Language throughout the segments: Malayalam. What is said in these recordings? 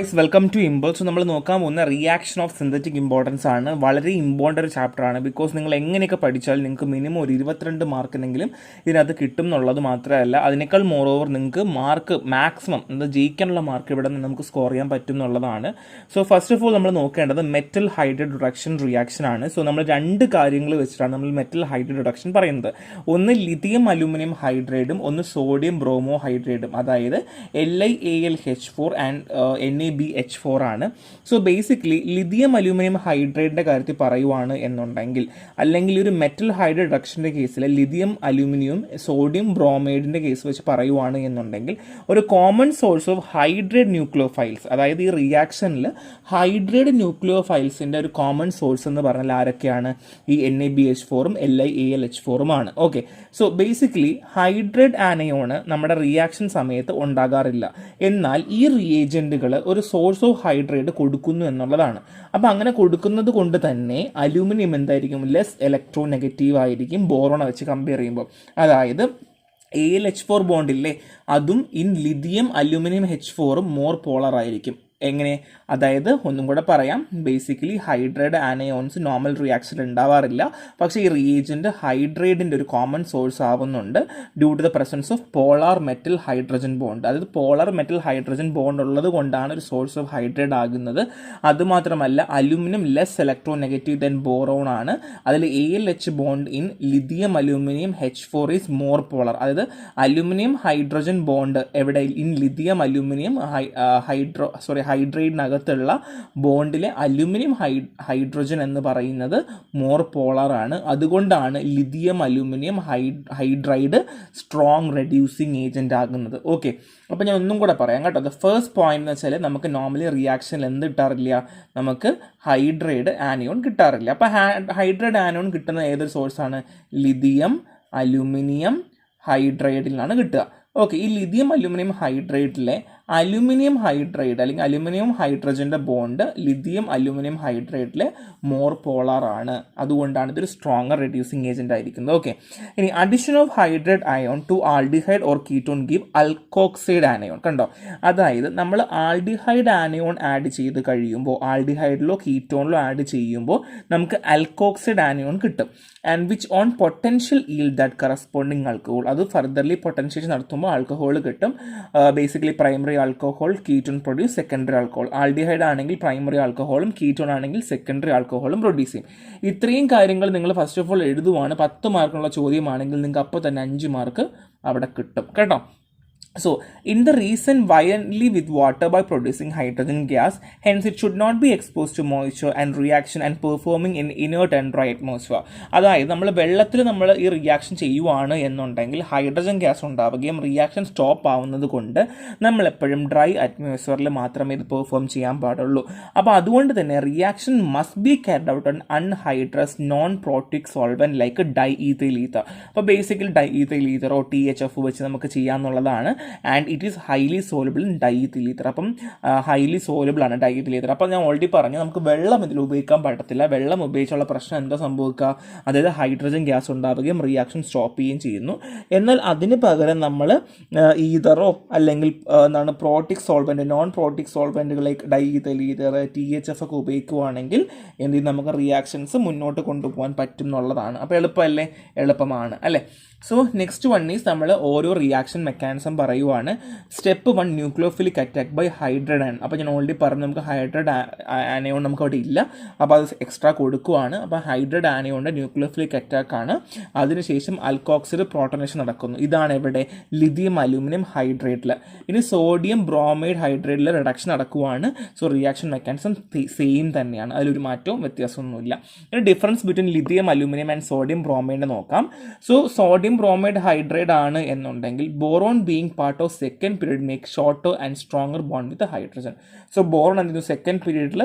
ഗായ്സ് വെൽക്കം ടു ഇമ്പോൾ. സോ നമ്മൾ നോക്കാൻ പോകുന്ന റിയാക്ഷൻ ഓഫ് സിന്തറ്റിക് ഇമ്പോർട്ടൻസ് ആണ്. വളരെ ഇമ്പോർട്ടൻ്റ് ഒരു ചാപ്റ്റർ ആണ്. ബിക്കോസ് നിങ്ങൾ എങ്ങനെയൊക്കെ പഠിച്ചാൽ നിങ്ങൾക്ക് മിനിമം ഒരു 22 മാർക്കിനെങ്കിലും ഇതിനകത്ത് കിട്ടും എന്നുള്ളത് മാത്രമല്ല, അതിനേക്കാൾ മോർ ഓവർ നിങ്ങൾക്ക് മാർക്ക് മാക്സിമം എന്താ ജയിക്കാനുള്ള മാർക്ക് ഇവിടെ നിന്ന് നമുക്ക് സ്കോർ ചെയ്യാൻ പറ്റും എന്നുള്ളതാണ്. സോ ഫസ്റ്റ് ഓഫ് ഓൾ നമ്മൾ നോക്കേണ്ടത് മെറ്റൽ ഹൈഡ്രേറ്റ് റിഡക്ഷൻ റിയാക്ഷൻ ആണ്. സോ നമ്മൾ രണ്ട് കാര്യങ്ങൾ വെച്ചിട്ടാണ് നമ്മൾ മെറ്റൽ ഹൈഡ്രേറ്റ് റിഡക്ഷൻ പറയുന്നത്. ഒന്ന് ലിഥിയം അലൂമിനിയം ഹൈഡ്രേറ്റും ഒന്ന് സോഡിയം ബ്രോമോ ഹൈഡ്രേറ്റും, അതായത് LiAlH4 ആൻഡ് NaBH4 ആണ്. സോ ബേസിക്കലി ലിഥിയം അലൂമിനിയം ഹൈഡ്രേറ്റിൻ്റെ കാര്യത്തിൽ പറയുവാണ് എന്നുണ്ടെങ്കിൽ, അല്ലെങ്കിൽ ഒരു മെറ്റൽ ഹൈഡ്രേറ്റ് റിഡക്ഷൻ്റെ കേസിൽ ലിഥിയം അലൂമിനിയം സോഡിയം ബ്രോമൈഡിൻ്റെ കേസ് വെച്ച് പറയുവാണ് എന്നുണ്ടെങ്കിൽ, ഒരു common source of hydrate nucleophiles, അതായത് ഈ റിയാക്ഷനിൽ ഹൈഡ്രേറ്റ് ന്യൂക്ലിയോഫൈൽസിൻ്റെ ഒരു കോമൺ സോഴ്സ് എന്ന് പറഞ്ഞാൽ ആരൊക്കെയാണ്? ഈ NaBH4ഉം LiAlH4ഉം ആണ്. ഓക്കെ, സോ ബേസിക്കലി ഹൈഡ്രേറ്റ് ആനയോണ് നമ്മുടെ റിയാക്ഷൻ സമയത്ത് ഉണ്ടാകാറില്ല. എന്നാൽ ഈ റിയേജൻറ്റുകൾ ഒരു സോഴ്സ് ഓഫ് ഹൈഡ്രേറ്റ് കൊടുക്കുന്നു എന്നുള്ളതാണ്. അപ്പോൾ അങ്ങനെ കൊടുക്കുന്നത് കൊണ്ട് തന്നെ അലൂമിനിയം എന്തായിരിക്കും? ലെസ് ഇലക്ട്രോ നെഗറ്റീവ് ആയിരിക്കും ബോറോണ വെച്ച് കമ്പയർ ചെയ്യുമ്പോൾ. അതായത് AlH4 ബോണ്ടില്ലേ, അതും ഇൻ ലിഥിയം അലൂമിനിയം H4ഉം മോർ പോളർ ആയിരിക്കും. എങ്ങനെ? അതായത് ഒന്നും കൂടെ പറയാം, basically hydrate anions normal reaction ഉണ്ടാവാറില്ല. പക്ഷേ ഈ റിയേജൻറ്റ് ഹൈഡ്രേറ്റിൻ്റെ ഒരു കോമൺ സോഴ്സ് ആവുന്നുണ്ട് due to the presence of polar metal hydrogen bond. അതായത് പോളാർ മെറ്റൽ ഹൈഡ്രജൻ ബോണ്ട് ഉള്ളത് കൊണ്ടാണ് ഒരു സോഴ്സ് ഓഫ് ഹൈഡ്രേറ്റ് ആകുന്നത്. അതുമാത്രമല്ല aluminium less electronegative then boron ആണ്. അതിൽ AlH bond in lithium aluminium H4 is more polar. അതായത് അലൂമിനിയം ഹൈഡ്രജൻ ബോണ്ട് എവിടെ? ഇൻ ലിഥിയം അലൂമിനിയം ഹൈഡ്രേറ്റിനകത്തുള്ള ബോണ്ടിലെ അലൂമിനിയം ഹൈഡ്രജൻ എന്ന് പറയുന്നത് മോർ പോളർ ആണ്. അതുകൊണ്ടാണ് lithium aluminium hydride strong reducing agent ആകുന്നത്. ഓക്കെ, അപ്പോൾ ഞാൻ ഒന്നും കൂടെ പറയാം കേട്ടോ. ദ ഫസ്റ്റ് പോയിന്റ് എന്ന് വെച്ചാൽ നമുക്ക് നോർമലി റിയാക്ഷനിൽ എന്ത് കിട്ടാറില്ല? നമുക്ക് ഹൈഡ്രേറ്റ് ആനയോൺ കിട്ടാറില്ല. അപ്പോൾ ഹൈഡ്രേറ്റ് ആനയോൺ കിട്ടുന്ന ഏതൊരു സോഴ്സാണ്? ലിഥിയം അലൂമിനിയം ഹൈഡ്രൈഡിൽ നിന്നാണ് കിട്ടുക. ഓക്കെ, ഈ ലിഥിയം അലൂമിനിയം ഹൈഡ്രേറ്റിലെ അലൂമിനിയം ഹൈഡ്രൈഡ് അല്ലെങ്കിൽ അലൂമിനിയം ഹൈഡ്രജൻ്റെ ബോണ്ട് ലിഥിയം അലൂമിനിയം ഹൈഡ്രേറ്റിലെ മോർ പോളാർ ആണ്. അതുകൊണ്ടാണ് ഇതൊരു സ്ട്രോങ്ങർ റെഡ്യൂസിങ് ഏജന്റ് ആയിരിക്കുന്നത്. ഓക്കെ, ഇനി addition of hydrate ion to aldehyde or ketone give alkoxide anion. കണ്ടോ, അതായത് നമ്മൾ ആൽഡിഹൈഡ് ആനയോൺ ആഡ് ചെയ്ത് കഴിയുമ്പോൾ, ആൽഡിഹൈഡിലോ കീറ്റോണിലോ ആഡ് ചെയ്യുമ്പോൾ നമുക്ക് അൽക്കോക്സൈഡ് ആനയോൺ കിട്ടും. And which on potential yield that corresponding alcohol. അത് ഫർദർലി പൊട്ടൻഷ്യേഷൻ നടത്തുമ്പോൾ ആൽക്കഹോൾ കിട്ടും. Basically primary alcohol, ketone produce secondary alcohol. Aldehyde ആണെങ്കിൽ പ്രൈമറി ആൽക്കഹോളും കീറ്റോൺ ആണെങ്കിൽ സെക്കൻഡറി ആൽക്കഹോളും പ്രൊഡ്യൂസ് ചെയ്യും. ഇത്രയും കാര്യങ്ങൾ നിങ്ങൾ ഫസ്റ്റ് ഓഫ് ഓൾ എഴുതുവാണ്. 10 മാർക്കുള്ള ചോദ്യമാണെങ്കിൽ നിങ്ങൾക്ക് അപ്പോൾ തന്നെ 5 മാർക്ക് അവിടെ കിട്ടും കേട്ടോ. So, in the reason violently with water by producing hydrogen gas, hence it should not be exposed to moisture and reaction and performing in inert and dry atmosphere. അതായത് നമ്മൾ വെള്ളത്തിൽ നമ്മൾ ഈ റിയാക്ഷൻ ചെയ്യുവാണ് എന്നുണ്ടെങ്കിൽ ഹൈഡ്രജൻ ഗ്യാസ് ഉണ്ടാവുകയും റിയാക്ഷൻ സ്റ്റോപ്പ് ആവുന്നത് കൊണ്ട് നമ്മളെപ്പോഴും ഡ്രൈ അറ്റ്മോസ്ഫിയറിൽ മാത്രമേ ഇത് പെർഫോം ചെയ്യാൻ പാടുള്ളൂ. അപ്പോൾ അതുകൊണ്ട് തന്നെ reaction must be carried out on anhydrous non protic solvent like diethyl ether. അപ്പോൾ ബേസിക്കലി ഡൈഈഥൈൽ ഈഥറോ THF വെച്ച് നമുക്ക് ചെയ്യാമെന്നുള്ളതാണ്. And it is highly soluble in diethyl ether. അപ്പം ഹൈലി സോലബിൾ ആണ് ഡൈഈഥൈൽ ഈഥർ. അപ്പം ഞാൻ ഓൾറെഡി പറഞ്ഞു, നമുക്ക് വെള്ളം ഇതിൽ ഉപയോഗിക്കാൻ പറ്റത്തില്ല. വെള്ളം ഉപയോഗിച്ചുള്ള പ്രശ്നം എന്താ സംഭവിക്കുക? അതായത് ഹൈഡ്രജൻ ഗ്യാസ് ഉണ്ടാവുകയും റിയാക്ഷൻ സ്റ്റോപ്പ് ചെയ്യുകയും ചെയ്യുന്നു. എന്നാൽ അതിന് പകരം നമ്മൾ ഈഥറോ അല്ലെങ്കിൽ പ്രോട്ടിക് സോൾവെൻറ്റ്, നോൺ പ്രോട്ടിക് സോൾവെൻറ്റുകൾ ലൈക്ക് ഡൈഈഥൈൽ ഈഥർ, THF ഒക്കെ ഉപയോഗിക്കുകയാണെങ്കിൽ എന്ത് ചെയ്യും? നമുക്ക് റിയാക്ഷൻസ് മുന്നോട്ട് കൊണ്ടുപോകാൻ പറ്റും എന്നുള്ളതാണ്. അപ്പോൾ എളുപ്പമല്ലേ? എളുപ്പമാണ് അല്ലേ? സോ നെക്സ്റ്റ് വൺ ഈസ് നമ്മൾ ഓരോ റിയാക്ഷൻ മെക്കാനിസം പറയുവാണ്. Step 1 nucleophilic attack by hydrate anion. അപ്പോൾ ഞാൻ ഓൾറെഡി പറഞ്ഞു നമുക്ക് ഹൈഡ്രേറ്റ് ആനയോൺ നമുക്ക് അവിടെ ഇല്ല, അപ്പോൾ അത് എക്സ്ട്രാ കൊടുക്കുവാണ്. അപ്പോൾ ഹൈഡ്രേറ്റ് ആനയോണിൻ്റെ ന്യൂക്ലിയോഫിലിക് അറ്റാക്ക് ആണ്. അതിനുശേഷം അൽക്കോക്സൈഡ് പ്രോട്ടോണേഷൻ നടക്കുന്നു. ഇതാണ് എവിടെ? ലിഥിയം അലൂമിനിയം ഹൈഡ്രേറ്റിൽ. ഇനി സോഡിയം ബ്രോമൈഡ് ഹൈഡ്രേറ്റിൽ റിഡക്ഷൻ നടക്കുവാണ്. സോ റിയാക്ഷൻ മെക്കാനിസം സെയിം തന്നെയാണ്, അതിലൊരു മാറ്റവും വ്യത്യാസമൊന്നുമില്ല. ഇനി difference between lithium aluminium and sodium bromide നോക്കാം. സോ സോഡിയം ബ്രോമൈഡ് ഹൈഡ്രേറ്റ് ആണ് എന്നുണ്ടെങ്കിൽ boron being part of second period make shorter and stronger bond with hydrogen. So boron എന്തെങ്കിലും സെക്കൻഡ് പീരീഡിൽ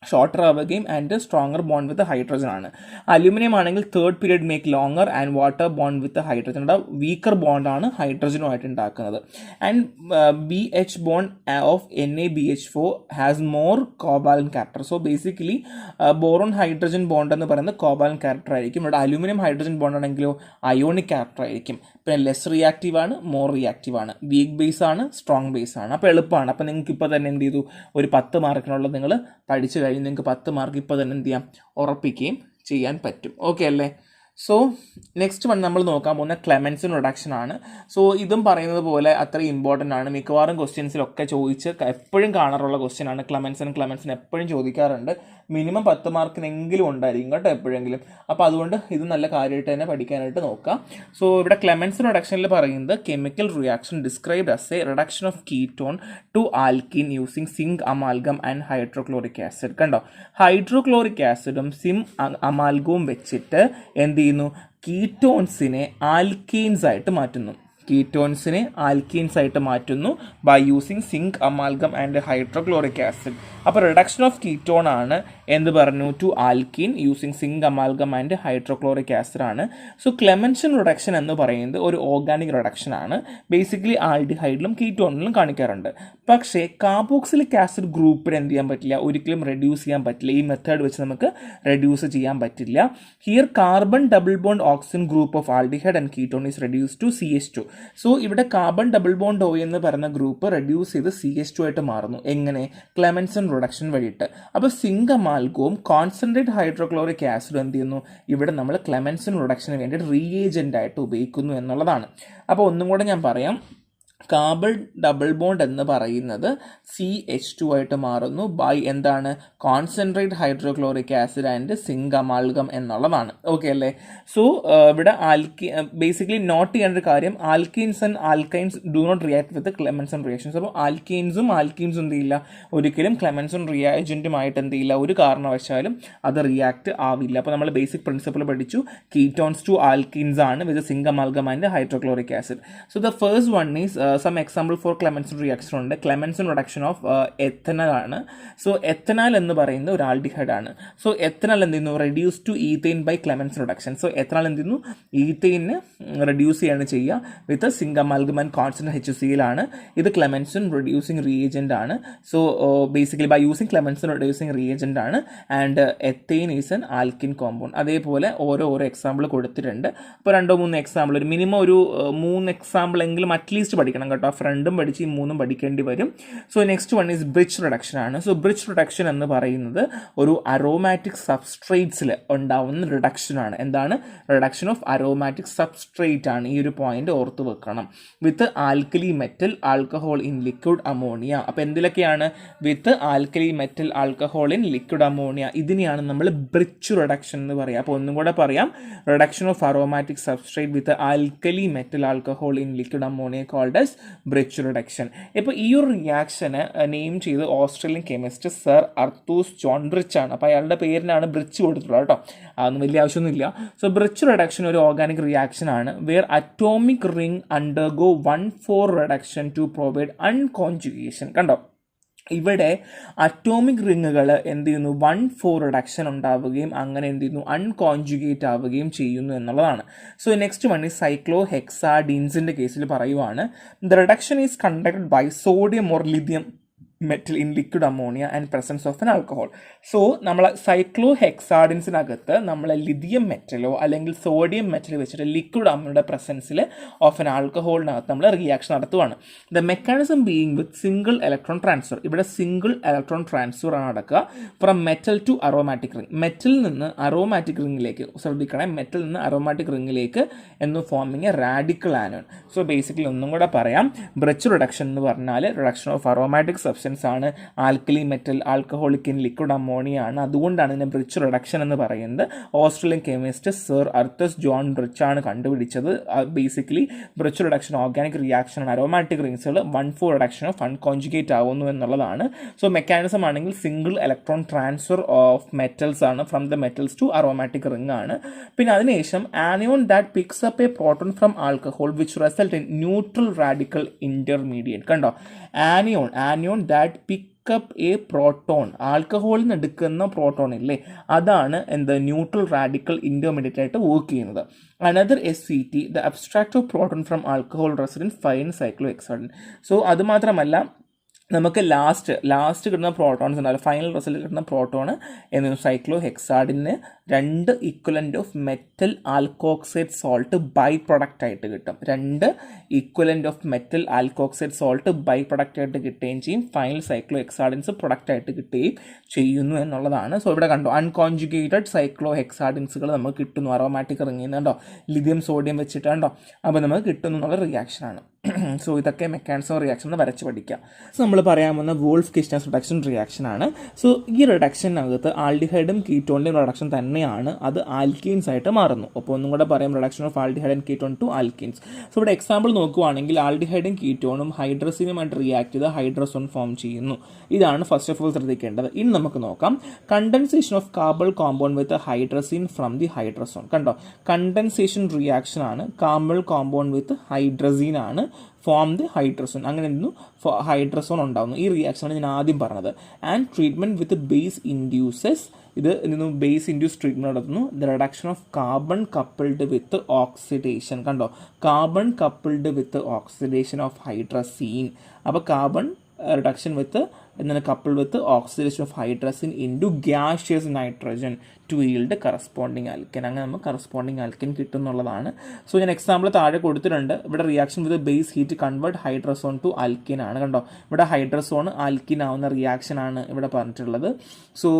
ഷോർട്ടർ ആവുകയും and stronger bond with hydrogen ആണ്. അലുമിനിയം ആണെങ്കിൽ third period make longer and water bond with hydrogen. Weaker ബോണ്ടാണ് ഹൈഡ്രജനുമായിട്ട് ഉണ്ടാക്കുന്നത്. And B H bond of NaBH4 has more covalent character. So basically boron hydrogen bond എന്ന് പറയുന്നത് കോവാലൻ ക്യാരക്ടർ ആയിരിക്കും. ഇവിടെ അലുമിനിയം ഹൈഡ്രജൻ ബോണ്ട് ആണെങ്കിലോ അയോണിക് ക്യാരക്ടർ ആയിരിക്കും. പിന്നെ ലെസ് റിയാക്റ്റീവ് ആണ്, മോർ റിയാക്റ്റീവ് ആണ്, വീക്ക് ബേസ് ആണ്, സ്ട്രോങ് ബേസ് ആണ്. അപ്പോൾ എളുപ്പമാണ്. അപ്പോൾ നിങ്ങൾക്ക് ഇപ്പോൾ തന്നെ എന്ത് ചെയ്തു, ഒരു 10 മാർക്കിനുള്ളത് നിങ്ങൾ പഠിച്ചു കഴിഞ്ഞ് നിങ്ങൾക്ക് 10 മാർക്ക് ഇപ്പോൾ തന്നെ എന്ത് ചെയ്യാം, ഉറപ്പിക്കുകയും ചെയ്യാൻ പറ്റും. ഓക്കെ അല്ലേ? സോ നെക്സ്റ്റ് വൺ നമ്മൾ നോക്കാൻ പോകുന്ന ക്ലെമൻസൺ റിഡക്ഷൻ ആണ്. സോ ഇതും പറയുന്നത് പോലെ അത്രയും ഇമ്പോർട്ടൻ്റ് ആണ്. മിക്കവാറും ക്വസ്റ്റ്യൻസിലൊക്കെ ചോദിച്ച് എപ്പോഴും കാണാറുള്ള ക്വസ്റ്റ്യൻ ആണ്. ക്ലെമൻസൺ എപ്പോഴും ചോദിക്കാറുണ്ട്. മിനിമം 10 മാർക്കിനെങ്കിലും ഉണ്ടായിരിക്കും കേട്ടോ എപ്പോഴെങ്കിലും. അപ്പോൾ അതുകൊണ്ട് ഇത് നല്ല കാര്യമായിട്ട് തന്നെ പഠിക്കാനായിട്ട് നോക്കാം. സോ ഇവിടെ ക്ലെമൻസൺ റിഡക്ഷനിൽ പറയുന്നത് chemical reaction described as a reduction of ketone to alkene using zinc amalgam and hydrochloric acid. കണ്ടോ, ഹൈഡ്രോക്ലോറിക് ആസിഡും അമാൽഗവും വെച്ചിട്ട് എന്ത് ചെയ്യുന്നു, കീറ്റോൺസിനെ ആൽക്കീൻസ് ആയിട്ട് മാറ്റുന്നു. By using zinc amalgam and hydrochloric acid. അപ്പോൾ റിഡക്ഷൻ ഓഫ് കീറ്റോൺ ആണ് എന്ന് പറഞ്ഞു to alkene using zinc amalgam and hydrochloric acid ആണ്. സോ ക്ലെമൻസൺ റിഡക്ഷൻ എന്ന് പറയുന്നത് ഒരു ഓർഗാനിക് റിഡക്ഷൻ ആണ്. ബേസിക്കലി ആൽഡിഹൈഡിലും കീറ്റോണിലും കാണിക്കാറുണ്ട്. പക്ഷേ കാർബോക്സിലിക് ആസിഡ് ഗ്രൂപ്പിന് എന്ത് ചെയ്യാൻ പറ്റില്ല, ഒരിക്കലും റെഡ്യൂസ് ചെയ്യാൻ പറ്റില്ല. ഈ മെത്തേഡ് വെച്ച് നമുക്ക് റെഡ്യൂസ് ചെയ്യാൻ പറ്റില്ല. Here carbon double bond oxygen group of aldehyde and ketone is reduce to CH2. So ഇവിടെ കാർബൺ ഡബിൾ ബോണ്ട് O എന്ന് പറയുന്ന ഗ്രൂപ്പ് റെഡ്യൂസ് ചെയ്ത് CH2 ആയിട്ട് മാറുന്നു. എങ്ങനെ? ക്ലെമൻസൺ റിഡക്ഷൻ വഴിയിട്ട്. അപ്പോൾ സിങ്ക് അമാൽഗവും കോൺസെൻട്രേറ്റ് ഹൈഡ്രോക്ലോറിക് ആസിഡും എന്ത് ചെയ്യുന്നു, ഇവിടെ നമ്മൾ ക്ലെമൻസൺ റിഡക്ഷന് വേണ്ടി റീഏജൻ്റ് ആയിട്ട് ഉപയോഗിക്കുന്നു എന്നുള്ളതാണ്. അപ്പോൾ ഒന്നും കൂടെ ഞാൻ പറയാം. കാർബൺ ഡബിൾ ബോണ്ട് എന്ന് പറയുന്നത് CH2 ആയിട്ട് മാറുന്നു ബൈ എന്താണ്, concentrate hydrochloric acid and zinc amalgam എന്നുള്ളതാണ്. ഓക്കെ അല്ലേ? സോ ഇവിടെ ബേസിക്കലി നോട്ട് ചെയ്യേണ്ട ഒരു കാര്യം, alkenes and alkynes do not react with Clemmensen reactions. അപ്പോൾ ആൽക്കീൻസും എന്ത് ചെയ്യില്ല, ഒരിക്കലും ക്ലെമൻസൺ റിയാജൻറ്റുമായിട്ട് എന്ത് ചെയ്യില്ല, ഒരു കാരണവശാലും അത് റിയാക്ട് ആവില്ല. അപ്പോൾ നമ്മൾ ബേസിക് പ്രിൻസിപ്പിൾ പഠിച്ചു, കീറ്റോൺസ് ടു ആൽക്കീൻസ് ആണ് with zinc amalgam and hydrochloric acid. So the first one is some example for Clemmensen reaction ഉണ്ട്. Clemmensen reduction of ethanol ആണ്. സോ എത്തനാൽ എന്ന് പറയുന്നത് ഒരു ആൽഡിഹൈഡ് ആണ്. സോ എത്തനാൽ എന്ത് ചെയ്യുന്നു, reduce to ethane by Clemmensen reduction. So ethanal എന്ത് ചെയ്യുന്നു, ഈതെയിനെ റെഡ്യൂസ് ചെയ്യാണ് ചെയ്യുക with zinc amalgam and constant HCl ആണ്. ഇത് Clemmensen reducing reagent ആണ്. So basically by using Clemmensen reducing reagent ആണ്. And ethyne is an alkyne compound. അതേപോലെ ഓരോ എക്സാമ്പിൾ കൊടുത്തിട്ടുണ്ട്. അപ്പോൾ 2-3 എക്സാമ്പിൾ, ഒരു മിനിമം ഒരു 3 എക്സാമ്പിൾ എങ്കിലും അറ്റ്ലീസ്റ്റ് പഠിക്കണം കേട്ടോ. ഫ്രണ്ടും പഠിച്ച് ഈ 3 പഠിക്കേണ്ടി വരും. So next one is bridge reduction ആണ്. സോ ബ്രിഡ്ജ് റിഡക്ഷൻ എന്ന് പറയുന്നത് ഒരു അരോമാറ്റിക് സബ്സ്ട്രേറ്റ്സിൽ ഉണ്ടാവുന്ന റിഡക്ഷൻ ആണ്. എന്താണ്? റിഡക്ഷൻ ഓഫ് അരോമാറ്റിക് സബ്സ്ട്രേറ്റ് ആണ്. ഈ ഒരു പോയിന്റ് ഓർത്ത് വെക്കണം. With alkali metal alcohol in liquid ammonia. അപ്പോൾ എന്തിലൊക്കെയാണ്? With alkali metal alcohol in liquid ammonia. ഇതിനെയാണ് നമ്മൾ ബ്രിഡ്ജ് റിഡക്ഷൻ എന്ന് പറയുക. അപ്പോൾ ഒന്നും കൂടെ പറയാം, reduction of aromatic substrate with alkali metal alcohol in liquid ammonia called as Birch reduction. ഇപ്പോൾ ഈ ഒരു റിയാക്ഷന് നെയിം ചെയ്ത് Australian chemist sir Arthur John Birch ആണ്. അപ്പോൾ അയാളുടെ പേരിനാണ് ബ്രിഡ്ജ് കൊടുത്തിട്ടുള്ളത് കേട്ടോ. അതൊന്നും വലിയ ആവശ്യമൊന്നുമില്ല. സോ ബ്രിഡ്ജ് റിഡക്ഷൻ ഒരു ഓർഗാനിക് റിയാക്ഷൻ ആണ് where atomic ring undergo 1,4 reduction to provide unconjugation. കണ്ടോ, ഇവിടെ അറ്റോമിക് റിങ്ങുകൾ എന്ത് ചെയ്യുന്നു, 1,4 റിഡക്ഷൻ ഉണ്ടാവുകയും അങ്ങനെ എന്ത് ചെയ്യുന്നു, അൺകോൺജുഗേറ്റ് ആവുകയും ചെയ്യുന്നു എന്നുള്ളതാണ്. സോ നെക്സ്റ്റ് വൺ ഈ സൈക്ലോ ഹെക്സാഡീൻസിൻ്റെ കേസിൽ പറയുവാണ്, the reduction is conducted by sodium or lithium metal in liquid ammonia and presence of an alcohol. So നമ്മൾ സൈക്ലോ ഹെക്സാഡിൻസിനകത്ത് നമ്മൾ ലിഥിയം മെറ്റലോ അല്ലെങ്കിൽ സോഡിയം മെറ്റൽ വെച്ചിട്ട് ലിക്വിഡ് അമോണിയുടെ പ്രസൻസിൽ ഓഫ് എൻ ആൽക്കഹോളിനകത്ത് നമ്മൾ റിയാക്ഷൻ നടത്തുവാണ്. The mechanism being with single electron transfer. ഇവിടെ സിംഗിൾ ഇലക്ട്രോൺ ട്രാൻസ്ഫർ ആണ് നടക്കുക from metal to aromatic ring. മെറ്റലിൽ നിന്ന് അറോമാറ്റിക് റിംഗിലേക്ക്, ശ്രദ്ധിക്കണേ, മെറ്റലിൽ നിന്ന് അറോമാറ്റിക് റിംഗിലേക്ക് എന്ന് forming a radical anion. So basically ഒന്നും കൂടെ പറയാം, ബ്രിഡ്ജ് റിഡക്ഷൻ എന്ന് പറഞ്ഞാൽ റിഡക്ഷൻ ഓഫ് അറോമാറ്റിക് സബ്സ്റ്റൻസ് ആണ്. Alkali metal alcoholic in liquid ammonia ആണ്. അതുകൊണ്ടാണ് ഇതിനെ ബ്രിഡ്ജ് റിഡക്ഷൻ എന്ന് പറയുന്നത്. Australian chemist sir Arthur John Birch ആണ് കണ്ടുപിടിച്ചത്. Basically Birch reduction organic reaction ആണ്. അരോമാറ്റിക് റിങ്സുകൾ 1,4 റിഡക്ഷൻ ഓഫ് അൺകോൺജുഗേറ്റ് ആവുന്നു എന്നുള്ളതാണ്. സോ മെക്കാനിസം ആണെങ്കിൽ single electron transfer of metals ആണ്, from the metals to aromatic ring ആണ്. പിന്നെ അതിനുശേഷം anion that picks up a proton from alcohol which result in neutral radical intermediate. കണ്ടോ, anion that pick up a proton, ആൽക്കഹോളിൽ നിന്ന് എടുക്കുന്ന പ്രോട്ടോൺ ഇല്ലേ, അതാണ് എന്ത് ന്യൂട്രൽ റാഡിക്കൽ ഇൻ്റർമീഡിയറ്റ് ആയിട്ട് വർക്ക് ചെയ്യുന്നത്. Another SCT, the abstract of proton from alcohol residence fine cyclohexadiene. So അത് മാത്രമല്ല, നമുക്ക് ലാസ്റ്റ് കിട്ടുന്ന പ്രോട്ടോൺസ് ഉണ്ടാവില്ല, ഫൈനൽ റിസൾട്ട് കിട്ടുന്ന പ്രോട്ടോൺ എന്ന് സൈക്ലോഹെക്സാഡിന് 2 equivalent of metal alkoxide salt by product ആയിട്ട് കിട്ടും. 2 equivalent of metal alkoxide salt by product ആയിട്ട് കിട്ടുകയും ചെയ്യും. ഫൈനൽ സൈക്ലോഹെക്സാഡിൻസ് പ്രൊഡക്റ്റ് ആയിട്ട് കിട്ടുകയും ചെയ്യുന്നു എന്നുള്ളതാണ്. സോ ഇവിടെ കണ്ടോ, അൺകോൺജുഗേറ്റഡ് സൈക്ലോഹെക്സാഡിൻസുകൾ നമുക്ക് കിട്ടുന്നു. അറോമാറ്റിക് റിങ്ങിൽ നിന്നുണ്ടോ ലിഥിയം സോഡിയം വെച്ചിട്ടുണ്ടോ, അപ്പോൾ നമുക്ക് കിട്ടുന്നു എന്നുള്ള റിയാക്ഷനാണ്. സോ ഇതൊക്കെ മെക്കാനിസം റിയാക്ഷൻ വരച്ച് പഠിക്കാം. സോ നമ്മൾ പറയാൻ പോകുന്ന വോൾഫ് കിസ്റ്റൻസ് റിഡക്ഷൻ റിയാക്ഷൻ ആണ്. സോ ഈ റിഡക്ഷനകത്ത് ആൽഡിഹൈഡും കീറ്റോണിൻ്റെയും റിഡക്ഷൻ തന്നെയാണ്, അത് ആൽക്കീൻസ് ആയിട്ട് മാറുന്നു. അപ്പോൾ ഒന്നും കൂടെ പറയാം, reduction of aldehyde and ketone to alkenes. So ഇവിടെ എക്സാമ്പിൾ നോക്കുവാണെങ്കിൽ ആൽഡിഹൈഡും കീറ്റോണും ഹൈഡ്രസീനുമായിട്ട് റിയാക്ട് ചെയ്ത് ഹൈഡ്രസോൺ ഫോം ചെയ്യുന്നു. ഇതാണ് ഫസ്റ്റ് ഓഫ് ഓൾ ശ്രദ്ധിക്കേണ്ടത്. ഇനി നമുക്ക് നോക്കാം condensation of carbon compound with hydrazine from the hydrazone. കണ്ടോ, കണ്ടൻസേഷൻ റിയാക്ഷൻ ആണ്, കാർബൺ കോമ്പൗണ്ട് വിത്ത് ഹൈഡ്രസീൻ ആണ് ഫോം ദി ഹൈഡ്രസോൺ. അങ്ങനെ ഇരുന്നു ഹൈഡ്രസോൺ ഉണ്ടാകുന്നു. ഈ റിയാക്ഷനാണ് ഞാൻ ആദ്യം പറഞ്ഞത്. And treatment with base induces, ഇത് ബേസ് ഇൻഡ്യൂസ് ട്രീറ്റ്മെൻറ്റ് നടത്തുന്നു. The reduction of carbon coupled with oxidation. കണ്ടോ, carbon coupled with oxidation of hydrazine. അപ്പോൾ കാർബൺ റിഡക്ഷൻ വിത്ത് എന്താണ് couple with oxidation of hydrazine into gaseous nitrogen to yield corresponding alkane. അങ്ങനെ നമുക്ക് കറസ്പോണ്ടിങ് ആൽക്കൻ കിട്ടും എന്നുള്ളതാണ്. സോ ഞാൻ എക്സാമ്പിൾ താഴെ കൊടുത്തിട്ടുണ്ട്. ഇവിടെ reaction with base heat convert hydrazone to alkyne ആണ്. കണ്ടോ, ഇവിടെ ഹൈഡ്രസോൺ ആൽക്കിൻ ആവുന്ന റിയാക്ഷൻ ആണ് ഇവിടെ പറഞ്ഞിട്ടുള്ളത്. സോ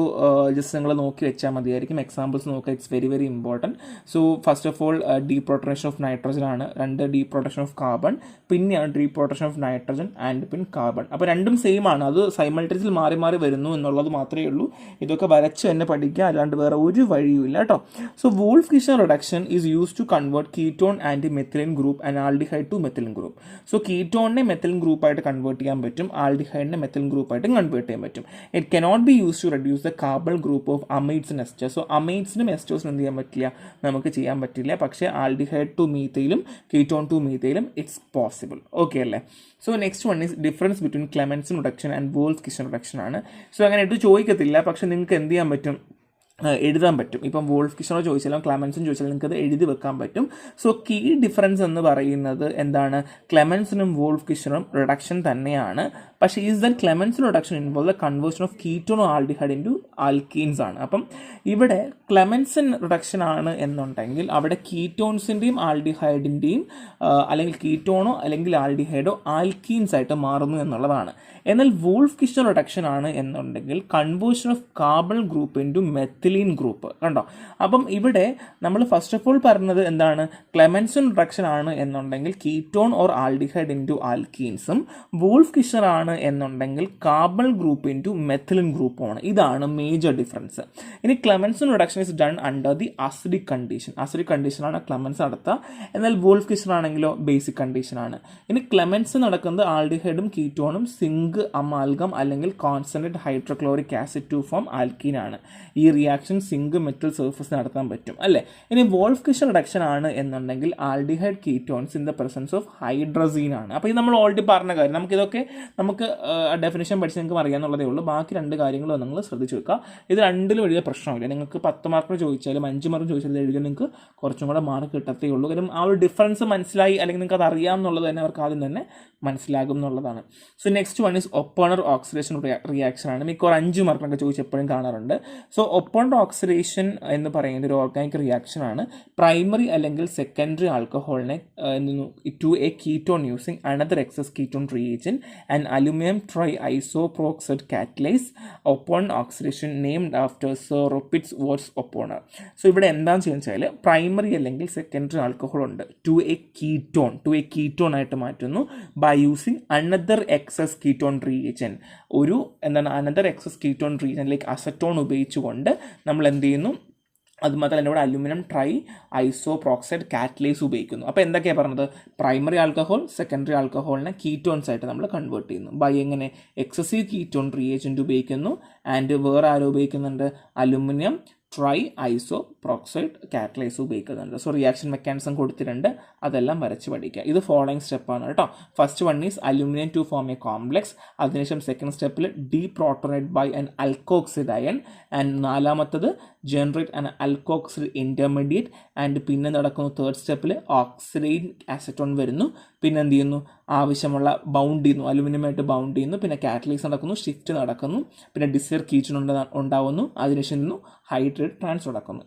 ജസ്റ്റ് നിങ്ങൾ നോക്കി വെച്ചാൽ മതിയായിരിക്കും. എക്സാമ്പിൾസ് നോക്കുക, it's very very important. So first of all deprotonation of nitrogen ആണ്, 2 ഡീപ്രോട്ടനേഷൻ ഓഫ് കാർബൺ, പിന്നെയാണ് deprotonation of nitrogen and pin carbon. അപ്പോൾ രണ്ടും സെയിം ആണ്, അത് സൈമൾട്ടേനിയസ്ലി മാറി മാറി വരുന്നു എന്നുള്ളത് മാത്രമേ ഉള്ളൂ. ഇതൊക്കെ വരച്ച് തന്നെ പഠിക്കുക, അല്ലാണ്ട് വേറെ ഒരു വഴിയുമില്ല കേട്ടോ. So Wolff Kishner reduction is use to convert ketone and methylene group and aldehyde to methylene group. So കീറ്റോണിനെ മെത്തിലിൻ ഗ്രൂപ്പായിട്ട് കൺവേർട്ട് ചെയ്യാൻ പറ്റും, ആൽഡിഹൈഡിനെ മെത്തിലിൻ ഗ്രൂപ്പായിട്ടും കൺവേർട്ട് ചെയ്യാൻ പറ്റും. It cannot be use to reduce the carbon group of amides and esters. So അമൈഡ്സിനും എസ്റ്റേഴ്സിനും എന്ത് ചെയ്യാൻ പറ്റില്ല, നമുക്ക് ചെയ്യാൻ പറ്റില്ല. പക്ഷേ ആൽഡിഹൈഡ് ടു മീത്തയിലും കീറ്റോൺ ടു മീത്തയിലും ഇറ്റ്സ് പോസിബിൾ. ഓക്കെ അല്ലേ? So next one is difference between Clemmensen reduction and Wolff Kishner reduction ആണ്. സോ അങ്ങനെ ഇട്ട് ചോദിക്കത്തില്ല, പക്ഷെ നിങ്ങൾക്ക് എന്ത് ചെയ്യാൻ പറ്റും, എഴുതാൻ പറ്റും. ഇപ്പം വോൾഫ് കിസ്റ്റനോ ചോദിച്ചാലും ക്ലെമൻസും ചോദിച്ചാലും നിങ്ങൾക്ക് അത് എഴുതി വെക്കാൻ പറ്റും. സോ കീ ഡിഫറൻസ് എന്ന് പറയുന്നത് എന്താണ്, ക്ലെമൻസിനും വോൾഫ് കിസ്റ്റനും റിഡക്ഷൻ തന്നെയാണ്. പക്ഷേ is then Clemmensen reduction involve the conversion of ketone aldehyde into alkenes ആണ്. അപ്പം ഇവിടെ ക്ലെമൻസിൻ റിഡക്ഷൻ ആണ് എന്നുണ്ടെങ്കിൽ അവിടെ കീറ്റോൺസിൻ്റെയും ആൽഡിഹൈഡിൻ്റെയും അല്ലെങ്കിൽ കീറ്റോണോ അല്ലെങ്കിൽ ആൽഡിഹൈഡോ ആൽക്കീൻസ് ആയിട്ട് മാറുന്നു എന്നുള്ളതാണ്. എന്നാൽ വോൾഫ് കിസ്റ്റൻ റിഡക്ഷൻ ആണ് എന്നുണ്ടെങ്കിൽ conversion of carbon group into methylene group. കണ്ടോ, അപ്പം ഇവിടെ നമ്മൾ ഫസ്റ്റ് ഓഫ് ഓൾ പറഞ്ഞത് എന്താണ്, ക്ലെമൻസിൻ റിഡക്ഷൻ ആണ് എന്നുണ്ടെങ്കിൽ കീറ്റോൺ ഓർ ആൽഡിഹൈഡ് ഇൻറ്റു ആൽക്കീൻസും, വോൾഫ് കിസ്റ്റൻ ആണ് എന്നുണ്ടെങ്കിൽ കാർബൺ ഗ്രൂപ്പ് ഇൻറ്റു മെത്തിലിൻ ഗ്രൂപ്പുമാണ്. ഇതാണ് മേജർ ഡിഫറൻസ്. ഇനി Clemmensen reduction is done under the acidic condition. Acidic കണ്ടീഷനാണ് ക്ലെമൻസ് നടത്തുക. എന്നാൽ വോൾഫ് കിസ്റ്റൻ ആണെങ്കിലോ ബേസിക് കണ്ടീഷനാണ്. ഇനി ക്ലെമൻസ് നടക്കുന്നത് ആൽഡിഹൈഡും കീറ്റോണും സിങ്ക് അമാൽഗം അല്ലെങ്കിൽ concentrate hydrochloric acid to form alkene ആണ്. ഈ റിയാക്ഷൻ സിങ്ക് മെറ്റൽ സർഫസ് നടത്താൻ പറ്റും അല്ലേ. ഇനി വോൾഫ് കിസ്റ്റൻ റിഡക്ഷൻ ആണ് എന്നുണ്ടെങ്കിൽ aldehyde ketones in the presence of hydrazine ആണ്. അപ്പോൾ ഇത് നമ്മൾ ഓൾറെഡി പറഞ്ഞ കാര്യം, നമുക്കിതൊക്കെ നമുക്ക് ഡെഫിനേഷൻ പഠിച്ച് നിങ്ങൾക്ക് അറിയാമെന്നുള്ളതേ ഉള്ളൂ. ബാക്കി 2 കാര്യങ്ങളും നിങ്ങൾ ശ്രദ്ധിച്ച് വെക്കുക. ഇത് രണ്ടിലും എഴുതിയ പ്രശ്നമില്ല. നിങ്ങൾക്ക് 10 മാർക്കിന് ചോദിച്ചാലും 5 മാർക്ക് ചോദിച്ചാലും എഴുതിയാൽ നിങ്ങൾക്ക് കുറച്ചും കൂടെ മാർക്ക് കിട്ടത്തേ ഉള്ളൂ. കാരണം ആ ഒരു ഡിഫറൻസ് മനസ്സിലായി അല്ലെങ്കിൽ നിങ്ങൾക്ക് അത് അറിയാമെന്നുള്ളത് തന്നെ അവർക്ക് ആദ്യം തന്നെ മനസ്സിലാകും എന്നുള്ളതാണ്. So next one is Oppenauer oxidation reaction ആണ്. മിക്കവാറും 5 മാർക്കിനൊക്കെ ചോദിച്ച് എപ്പോഴും കാണാറുണ്ട്. സോ ഒപ്പോണർ ഓക്സിഡേഷൻ എന്ന് പറയുന്നത് ഒരു ഓർഗാനിക് റിയാക്ഷൻ ആണ്. പ്രൈമറി അല്ലെങ്കിൽ സെക്കൻഡറി ആൽക്കഹോളിനെ to a ketone using another excess ketone reagent and aluminum triisoproxide catalyze opponent oxidation named after Sir Ropitz Watts opponent. So ഇവിടെ എന്താണെന്ന് ചോദിച്ചാൽ പ്രൈമറി അല്ലെങ്കിൽ സെക്കൻഡറി ആൽക്കഹോൾ ഉണ്ട് ടു എ കീറ്റോൺ ആയിട്ട് മാറ്റുന്നു by using another excess ketone reagent. ഒരു another excess ketone reagent like acetone ഉപയോഗിച്ചുകൊണ്ട് നമ്മൾ എന്ത് ചെയ്യുന്നു, അതുമാത്രമല്ല ഇവിടെ അലുമിനിയം ട്രൈ ഐസോപ്രോക്സൈഡ് കാറ്റലൈസ് ഉപയോഗിക്കുന്നു. അപ്പോൾ എന്തൊക്കെയാണ് പറഞ്ഞത്, പ്രൈമറി ആൽക്കഹോൾ സെക്കൻഡറി ആൽക്കഹോളിനെ കീറ്റോൺസ് ആയിട്ട് നമ്മൾ കൺവേർട്ട് ചെയ്യുന്നു ബൈ എങ്ങനെ, എക്സസീവ് കീറ്റോൺ റിയേജൻറ്റ് ഉപയോഗിക്കുന്നു. ആൻഡ് വേറെ ആരോ ഉപയോഗിക്കുന്നുണ്ട്, അലുമിനിയം ട്രൈ ഐസോപ്രോക്സൈഡ് കാറ്റലൈസ് ഉപയോഗിക്കുന്നുണ്ട്. സോ റിയാക്ഷൻ മെക്കാനിസം കൊടുത്തിട്ടുണ്ട്, അതെല്ലാം വരച്ച് പഠിക്കുക. ഇത് ഫോളോയിങ് സ്റ്റെപ്പാണ് കേട്ടോ. First one is aluminium to form a complex. അതിനുശേഷം സെക്കൻഡ് സ്റ്റെപ്പിൽ deprotonate by an alkoxide ion. And നാലാമത്തത് generate an alkoxide intermediate. And പിന്നെ നടക്കുന്നു തേർഡ് സ്റ്റെപ്പിൽ ഓക്സിഡൈൻ അസറ്റോൺ വരുന്നു. പിന്നെ എന്ത് ചെയ്യുന്നു, ആവശ്യമുള്ള ബൗണ്ട് ചെയ്യുന്നു, അലുമിനിയമായിട്ട് ബൗണ്ട് ചെയ്യുന്നു. പിന്നെ കാറ്റലൈസ് നടക്കുന്നു, ഷിഫ്റ്റ് നടക്കുന്നു, പിന്നെ ഡിസൈർ കീറ്റോൺ ഉണ്ടാവുന്നു. അതിനുശേഷം ഹൈഡ്രേറ്റ് ട്രാൻസ്ഫർ നടക്കുന്നു.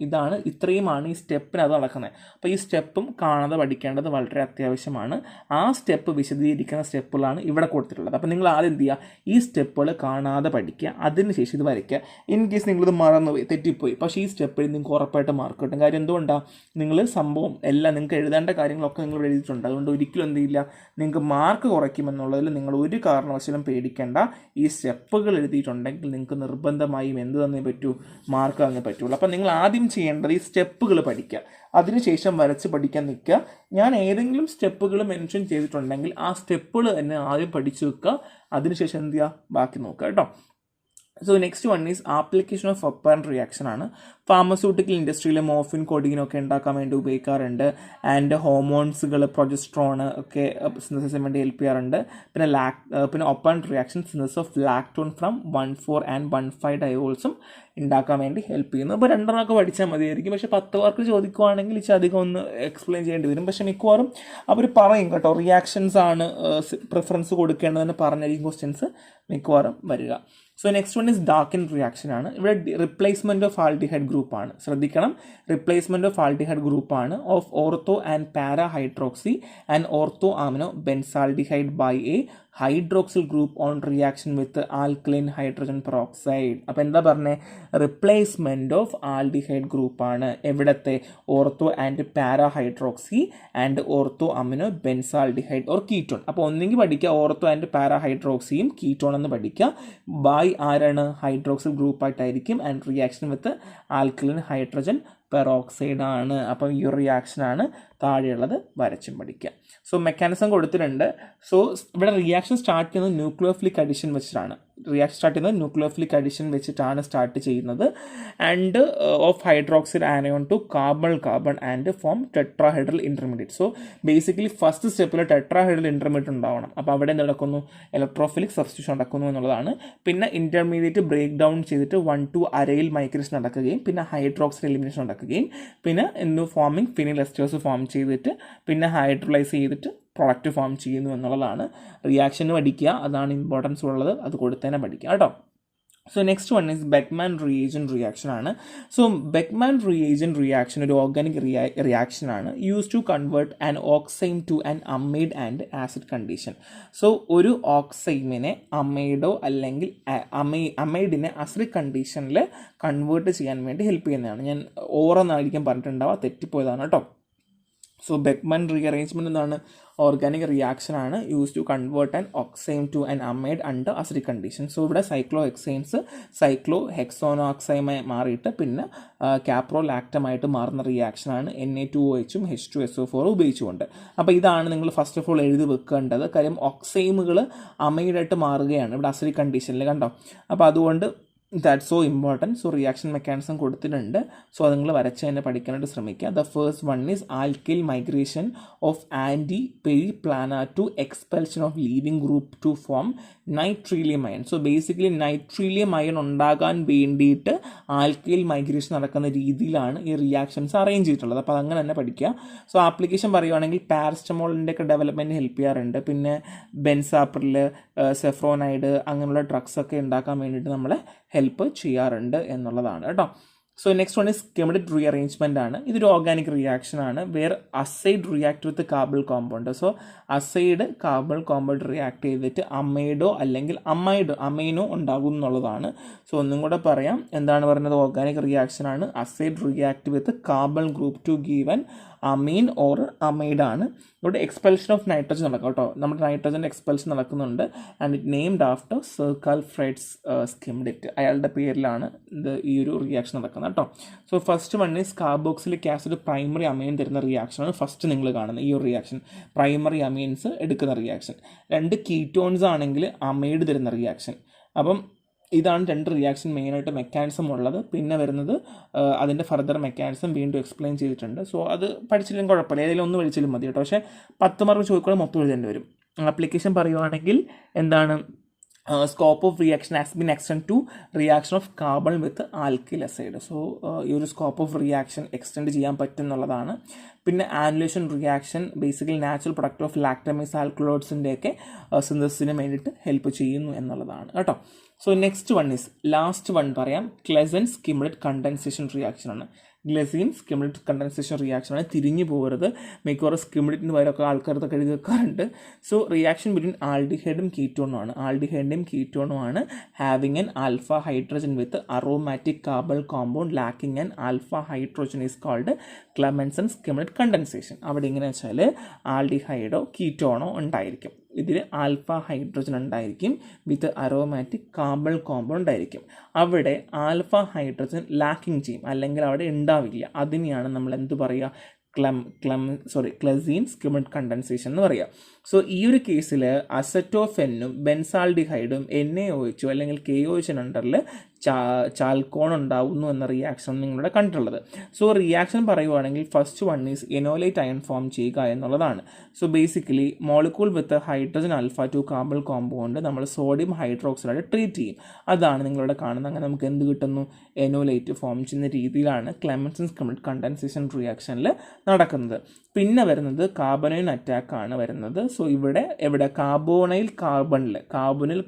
ഇത്രയുമാണ് ഈ സ്റ്റെപ്പിനകത്ത് നടക്കുന്നത്. അപ്പോൾ ഈ സ്റ്റെപ്പും കാണാതെ പഠിക്കേണ്ടത് വളരെ അത്യാവശ്യമാണ്. ആ സ്റ്റെപ്പ് വിശദീകരിക്കുന്ന സ്റ്റെപ്പുകളാണ് ഇവിടെ കൊടുത്തിട്ടുള്ളത്. അപ്പോൾ നിങ്ങൾ ആദ്യം എന്ത് ചെയ്യുക, ഈ സ്റ്റെപ്പുകൾ കാണാതെ പഠിക്കുക, അതിനുശേഷം ഇത് വരയ്ക്കുക. ഇൻ കേസ് നിങ്ങളിത് മറന്നുപോയി, തെറ്റിപ്പോയി, പക്ഷേ ഈ സ്റ്റെപ്പിൽ നിങ്ങൾക്ക് ഉറപ്പായിട്ട് മാർക്ക് കിട്ടും. കാര്യം എന്തുകൊണ്ടാണ്, നിങ്ങൾ സംഭവം എല്ലാം നിങ്ങൾക്ക് എഴുതേണ്ട കാര്യങ്ങളൊക്കെ നിങ്ങൾ എഴുതിയിട്ടുണ്ട്. അതുകൊണ്ട് ഒരിക്കലും എന്ത് ചെയ്യില്ല, നിങ്ങൾക്ക് മാർക്ക് കുറയ്ക്കുമെന്നുള്ളതിൽ നിങ്ങൾ ഒരു കാരണവശാലും പേടിക്കേണ്ട. ഈ സ്റ്റെപ്പുകൾ എഴുതിയിട്ടുണ്ടെങ്കിൽ നിങ്ങൾക്ക് നിർബന്ധമായും എന്ത് തന്നേ പറ്റൂ, മാർക്ക് തന്നേ പറ്റുള്ളൂ. അപ്പം നിങ്ങൾ ആദ്യം ചെയ്യേണ്ടത് ഈ സ്റ്റെപ്പുകൾ പഠിക്കുക, അതിനുശേഷം വരച്ച് പഠിക്കാൻ നിൽക്കുക. ഞാൻ ഏതെങ്കിലും സ്റ്റെപ്പുകൾ മെൻഷൻ ചെയ്തിട്ടുണ്ടെങ്കിൽ ആ സ്റ്റെപ്പുകൾ തന്നെ ആദ്യം പഠിച്ചു വെക്കുക, അതിനുശേഷം എന്ത് ചെയ്യുക, ബാക്കി നോക്കുക കേട്ടോ. So next one is application of apparent reaction ആണ്. ഫാർമസ്യൂട്ടിക്കൽ ഇൻഡസ്ട്രിയിൽ മോർഫിൻ കോഡിങ്ങിനൊക്കെ ഉണ്ടാക്കാൻ വേണ്ടി ഉപയോഗിക്കാറുണ്ട്. ആൻഡ് ഹോർമോൺസുകൾ, പ്രൊജസ്ട്രോൺ ഒക്കെ സിന്തസിസിന് വേണ്ടി ഹെൽപ്പ് ചെയ്യാറുണ്ട്. പിന്നെ apparent reaction synthesis of lactone from 1,4 and 1,5 ഡയോൾസും ഉണ്ടാക്കാൻ വേണ്ടി ഹെൽപ്പ് ചെയ്യുന്നു. അപ്പോൾ രണ്ടെണ്ണമൊക്കെ പഠിച്ചാൽ മതിയായിരിക്കും. പക്ഷേ 10 മാർക്ക് ചോദിക്കുവാണെങ്കിൽ ഇച്ചിരി അധികം ഒന്ന് എക്സ്പ്ലെയിൻ ചെയ്യേണ്ടി വരും. പക്ഷേ മിക്കവാറും അവർ പറയും കേട്ടോ, റിയാക്ഷൻസ് ആണ് പ്രിഫറൻസ് കൊടുക്കേണ്ടതെന്ന് പറഞ്ഞായിരിക്കും ക്വസ്റ്റ്യൻസ് മിക്കവാറും വരിക. So next one is Dakin reaction ആണ്. ഇവിടെ റിപ്ലേസ്മെൻറ്റ് ഓഫ് ആൽഡിഹൈഡ് ഗ്രൂപ്പാണ്. ശ്രദ്ധിക്കണം, റിപ്ലേസ്മെൻറ്റ് ഓഫ് ആൽഡിഹൈഡ് ഗ്രൂപ്പാണ് of ortho and para hydroxy and ortho amino benzaldehyde by a hydroxyl group on reaction with alkaline hydrogen peroxide. അപ്പോൾ എന്താ പറഞ്ഞത്, റിപ്ലേസ്മെൻറ്റ് ഓഫ് ആൽഡിഹൈഡ് ഗ്രൂപ്പാണ്. എവിടത്തെ, ortho and para hydroxy and ortho amino benzaldehyde or ketone. അപ്പോൾ ഒന്നെങ്കിൽ പഠിക്കുക ഓർത്തോ ആൻഡ് പാരാ ഹൈഡ്രോക്സിയും കീറ്റോൺ എന്ന് പഠിക്കുക. ബൈ ആരാണ്, ഹൈഡ്രോക്സിൽ ഗ്രൂപ്പായിട്ടായിരിക്കും. And reaction with alkaline hydrogen peroxide ആണ്. അപ്പം ഈ ഒരു റിയാക്ഷനാണ് താഴെയുള്ളത്, വരച്ചും പഠിക്കുക. സോ മെക്കാനിസം കൊടുത്തിട്ടുണ്ട്. സോ ഇവിടെ റിയാക്ഷൻ സ്റ്റാർട്ട് ചെയ്യുന്നത് ന്യൂക്ലിയോഫിലിക് അഡിഷൻ വെച്ചിട്ടാണ്. സ്റ്റാർട്ട് ചെയ്യുന്നത്. And of hydroxide anion to carbon and form tetrahedral intermediate. So basically first സ്റ്റെപ്പിൽ ടെട്രാഹൈഡ്രൽ ഇന്റർമീഡിയറ്റ് ഉണ്ടാവണം. അപ്പോൾ അവിടെ എന്ത് നടക്കുന്നു, ഇലക്ട്രോഫിലിക് സബ്സ്റ്റിറ്റ്യൂഷൻ നടക്കുന്നു എന്നുള്ളതാണ്. പിന്നെ ഇന്റർമീഡിയറ്റ് ബ്രേക്ക് ഡൗൺ ചെയ്തിട്ട് 1,2 അരയിൽ മൈഗ്രേഷൻ നടക്കുകയും പിന്നെ ഹൈഡ്രോക്സൈഡ് എലിമിനേഷൻ നടക്കുകയും പിന്നെ ഫോമിങ് ഫിനിൽ എസ്റ്റേഴ്സ് ഫോം ചെയ്തിട്ട് പിന്നെ ഹൈഡ്രോലൈസ് ചെയ്തിട്ട് പ്രൊഡക്റ്റ് ഫോം ചെയ്യുന്നു എന്നുള്ളതാണ്. റിയാക്ഷന് പഠിക്കുക, അതാണ് ഇമ്പോർട്ടൻസ് ഉള്ളത്, അത് കൊടുത്തന്നെ പഠിക്കുക കേട്ടോ. So next one is Beckmann reagent reaction ആണ്. സോ ബെക്ക്മാൻ റിയേജൻ റിയാക്ഷൻ ഒരു ഓർഗാനിക് റിയാക്ഷൻ ആണ്. Use to convert an oxime to an amide and acid condition. So ഒരു ഓക്സൈമിനെ അമൈഡോ അല്ലെങ്കിൽ അമൈഡിനെ ആസിഡ് കണ്ടീഷനിൽ കൺവേർട്ട് ചെയ്യാൻ വേണ്ടി ഹെൽപ്പ് ചെയ്യുന്നതാണ്. ഞാൻ ഓരോന്നായിരിക്കും പറഞ്ഞിട്ടുണ്ടാവുക, തെറ്റിപ്പോയതാണ് കേട്ടോ. സോ ബെക്ക്മാൻ റീഅറേഞ്ച്മെൻറ്റ് എന്താണ്, ഓർഗാനിക് റിയാക്ഷൻ ആണ്. Use to convert an oxime to an amide under acidic condition. So ഇവിടെ സൈക്ലോ ഹെക്സൈൻസ് സൈക്ലോ ഹെക്സോനോക്സൈമായി മാറിയിട്ട് പിന്നെ കാപ്രോലാക്റ്റമായിട്ട് മാറുന്ന റിയാക്ഷനാണ് Na2OHും H2SO4 ഉപയോഗിച്ചുകൊണ്ട്. അപ്പോൾ ഇതാണ് നിങ്ങൾ ഫസ്റ്റ് ഓഫ് ഓൾ എഴുതി വെക്കേണ്ടത്. കാര്യം ഓക്സൈമുകൾ അമൈഡായിട്ട് മാറുകയാണ് ഇവിടെ അസിഡിക് കണ്ടീഷനിൽ, കണ്ടോ. അപ്പോൾ അതുകൊണ്ട് that's so important. So reaction mechanism കൊടുത്തിട്ടുണ്ട്. സോ അത് നിങ്ങൾ വരച്ച് തന്നെ പഠിക്കാനായിട്ട് ശ്രമിക്കുക. The first one is alkyl migration of anti periplanar to expulsion of leaving group to form nitrilium ion. So basically nitrilium ion ഉണ്ടാകാൻ വേണ്ടിയിട്ട് ആൽക്കൈൽ മൈഗ്രേഷൻ നടക്കുന്ന രീതിയിലാണ് ഈ റിയാക്ഷൻസ് അറേഞ്ച് ചെയ്തിട്ടുള്ളത്. അപ്പോൾ അതങ്ങനെ തന്നെ പഠിക്കുക. സോ ആപ്ലിക്കേഷൻ പറയുവാണെങ്കിൽ പാരസ്റ്റമോളിൻ്റെ ഒക്കെ ഡെവലപ്മെൻറ്റ് ഹെൽപ്പ് ചെയ്യാറുണ്ട്. പിന്നെ ബെൻസാപ്രിൽ, സെഫ്രോനൈഡ് അങ്ങനെയുള്ള ഡ്രഗ്സൊക്കെ ഉണ്ടാക്കാൻ വേണ്ടിയിട്ട് നമ്മളെ ഹെൽപ്പ് ചെയ്യാറുണ്ട് എന്നുള്ളതാണ് കേട്ടോ. So next one is chemical rearrangement ആണ്. ഇതൊരു ഓർഗാനിക് റിയാക്ഷൻ ആണ്. Where azide react with carbon compound. So azide carbon compound react ചെയ്തിട്ട് അമൈഡോ അല്ലെങ്കിൽ അമൈനോ ഉണ്ടാകും എന്നുള്ളതാണ്. സോ ഒന്നും കൂടെ പറയാം, എന്താണ് പറയുന്നത്, ഓർഗാനിക് റിയാക്ഷൻ ആണ്. Azide react with carbon group to given amine or amide ആണ്. ഇവിടെ എക്സ്പെൽഷൻ ഓഫ് നൈട്രജൻ നടക്കും കേട്ടോ. നമ്മുടെ നൈട്രജൻ്റെ എക്സ്പെൽഷൻ നടക്കുന്നുണ്ട്. And it named after sir Karl Friedrich Schmidt, അയാളുടെ പേരിലാണ് ഈ ഒരു റിയാക്ഷൻ നടക്കുന്നത് കേട്ടോ. So first one is carboxylic acid primary amine തരുന്ന റിയാക്ഷനാണ് ഫസ്റ്റ് നിങ്ങൾ കാണുന്നത് ഈ ഒരു റിയാക്ഷൻ. പ്രൈമറി അമൈൻസ് എടുക്കുന്ന റിയാക്ഷൻ. 2 കീറ്റോൺസ് ആണെങ്കിൽ അമൈഡ് തരുന്ന റിയാക്ഷൻ. അപ്പം ഇതാണ് 2 റിയാക്ഷൻ മെയിനായിട്ട് മെക്കാനിസം ഉള്ളത്. പിന്നെ വരുന്നത് അതിൻ്റെ ഫർദർ മെക്കാനിസം വീണ്ടും എക്സ്പ്ലെയിൻ ചെയ്തിട്ടുണ്ട്. സോ അത് പഠിച്ചില്ലെങ്കിൽ കുഴപ്പമില്ല, ഏതെങ്കിലും ഒന്ന് പഠിച്ചാലും മതി കേട്ടോ. പക്ഷേ 10 മാർക്ക് ചോദിക്കുമ്പോൾ മൊത്തം എഴുതേണ്ടി വരും. ആപ്ലിക്കേഷൻ പറയുവാണെങ്കിൽ എന്താണ്, scope of reaction has been extend to reaction of carbon with alkyl azide. So ഈ ഒരു സ്കോപ്പ് ഓഫ് റിയാക്ഷൻ എക്സ്റ്റെൻഡ് ചെയ്യാൻ പറ്റും എന്നുള്ളതാണ്. പിന്നെ annulation reaction basically natural product of lactams ആൽക്കലോയിഡ്സിൻ്റെയൊക്കെ സിന്തസിസിന് വേണ്ടിയിട്ട് ഹെൽപ്പ് ചെയ്യുന്നു എന്നുള്ളതാണ് കേട്ടോ. So next one is last one പറയാം, ക്ലെസൻ സ്കിംലറ്റ് കണ്ടൻസേഷൻ റിയാക്ഷൻ ആണ്. ഗ്ലസീൻ സ്കിംലറ്റ് കണ്ടൻസേഷൻ റിയാക്ഷൻ ആണ്. തിരിഞ്ഞു പോകരുത്, മിക്കവാറും സ്കിംലറ്റിന് പകരമൊക്കെ ആൾക്കാരൊക്കെ എഴുതി വെക്കാറുണ്ട്. സോ റിയാക്ഷൻ ബിറ്റ്വീൻ ആൽഡിഹൈഡും കീറ്റോണുമാണ്. ആൽഡിഹൈഡിൻ്റെയും കീറ്റോണുമാണ് having an alpha hydrogen with aromatic carbon compound lacking an alpha hydrogen is called Claisen Schmidt condensation. അവിടെ എങ്ങനെ വെച്ചാൽ ആൽഡിഹൈഡോ കീറ്റോണോ ഉണ്ടായിരിക്കും, ഇതിൽ ആൽഫ ഹൈഡ്രജൻ ഉണ്ടായിരിക്കും വിത്ത് അറോമാറ്റിക് കാർബൺ കോമ്പൗണ്ട് ആയിരിക്കും. അവിടെ ആൽഫ ഹൈഡ്രജൻ ലാക്കിംഗ് ചെയ്യും, അല്ലെങ്കിൽ അവിടെ ഉണ്ടാവില്ല. അതിനെയാണ് നമ്മൾ എന്ത് പറയുക, ക്ലസീൻ സ്കിംലറ്റ് കണ്ടൻസേഷൻ എന്ന് പറയുക. സോ ഈ ഒരു കേസിൽ അസറ്റോഫെന്നും ബെൻസാൾഡിഹൈഡും NaOH അല്ലെങ്കിൽ KOH അണ്ടറിൽ ചാൽക്കോൺ ഉണ്ടാവുന്നു എന്ന റിയാക്ഷൻ നിങ്ങളുടെ കണ്ടിട്ടുള്ളത്. സോ റിയാക്ഷൻ പറയുവാണെങ്കിൽ first one is enolate ion form ചെയ്യുക എന്നുള്ളതാണ്. So basically molecule with hydrogen alpha 2 carbon compound നമ്മൾ സോഡിയം ഹൈഡ്രോക്സൈഡ് ട്രീറ്റ് ചെയ്യും. അതാണ് നിങ്ങളിവിടെ കാണുന്നത്. അങ്ങനെ നമുക്ക് എന്ത് കിട്ടുന്നു, എനോലൈറ്റ് ഫോം ചെയ്യുന്ന രീതിയിലാണ് ക്ലെമൻസൺ സ്കിംലറ്റ് കണ്ടൻസേഷൻ റിയാക്ഷനിൽ നടക്കുന്നത്. പിന്നെ വരുന്നത് കാർബണൈൻ അറ്റാക്കാണ് വരുന്നത്. സോ എവിടെ കാർബണിൽ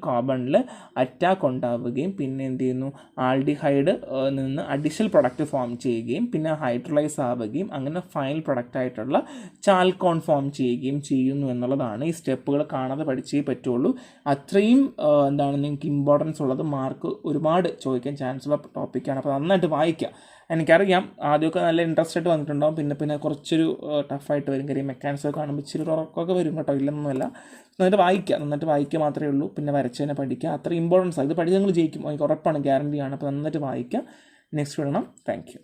കാർബണിൽ അറ്റാക്ക് ഉണ്ടാവുകയും പിന്നെ എന്ത് ചെയ്യുന്നു, ആൽഡിഹൈഡ് നിന്ന് അഡീഷണൽ പ്രൊഡക്റ്റ് ഫോം ചെയ്യുകയും പിന്നെ ഹൈഡ്രലൈസ് ആവുകയും അങ്ങനെ ഫൈനൽ പ്രൊഡക്റ്റ് ആയിട്ടുള്ള ചാൽക്കോൺ ഫോം ചെയ്യുകയും ചെയ്യുന്നു എന്നുള്ളതാണ്. ഈ സ്റ്റെപ്പുകൾ കാണാതെ പഠിച്ചേ പറ്റുള്ളൂ. അത്രയും നിങ്ങൾക്ക് ഇമ്പോർട്ടൻസ് ഉള്ളത്, മാർക്ക് ഒരുപാട് ചോദിക്കാൻ ചാൻസ് ഉള്ള ടോപ്പിക്കാണ്. അപ്പോൾ നന്നായിട്ട് വായിക്കുക. എനിക്കറിയാം ആദ്യമൊക്കെ നല്ല ഇൻട്രസ്റ്റ് ആയിട്ട് വന്നിട്ടുണ്ടാകും, പിന്നെ കുറച്ചൊരു ടഫായിട്ട് വരും. കാര്യം മെക്കാനിക്സൊക്കെ കാണുമ്പോൾ ഇച്ചിരി ഉറക്കമൊക്കെ വരും കേട്ടോ, ഇല്ലെന്നൊന്നുമല്ല. നന്നായിട്ട് വായിക്കുക മാത്രമേ ഉള്ളൂ. പിന്നെ വരച്ചതിനെ പഠിക്കുക, അത്ര ഇമ്പോർട്ടൻസ് ആണ്. ഇത് പഠിച്ച് നിങ്ങൾ ജയിക്കും, എനിക്ക് ഉറപ്പാണ്, ഗ്യാരണ്ടിയാണ്. അപ്പോൾ നന്നായിട്ട് വായിക്കുക. നെക്സ്റ്റ് വിടണം. Thank you.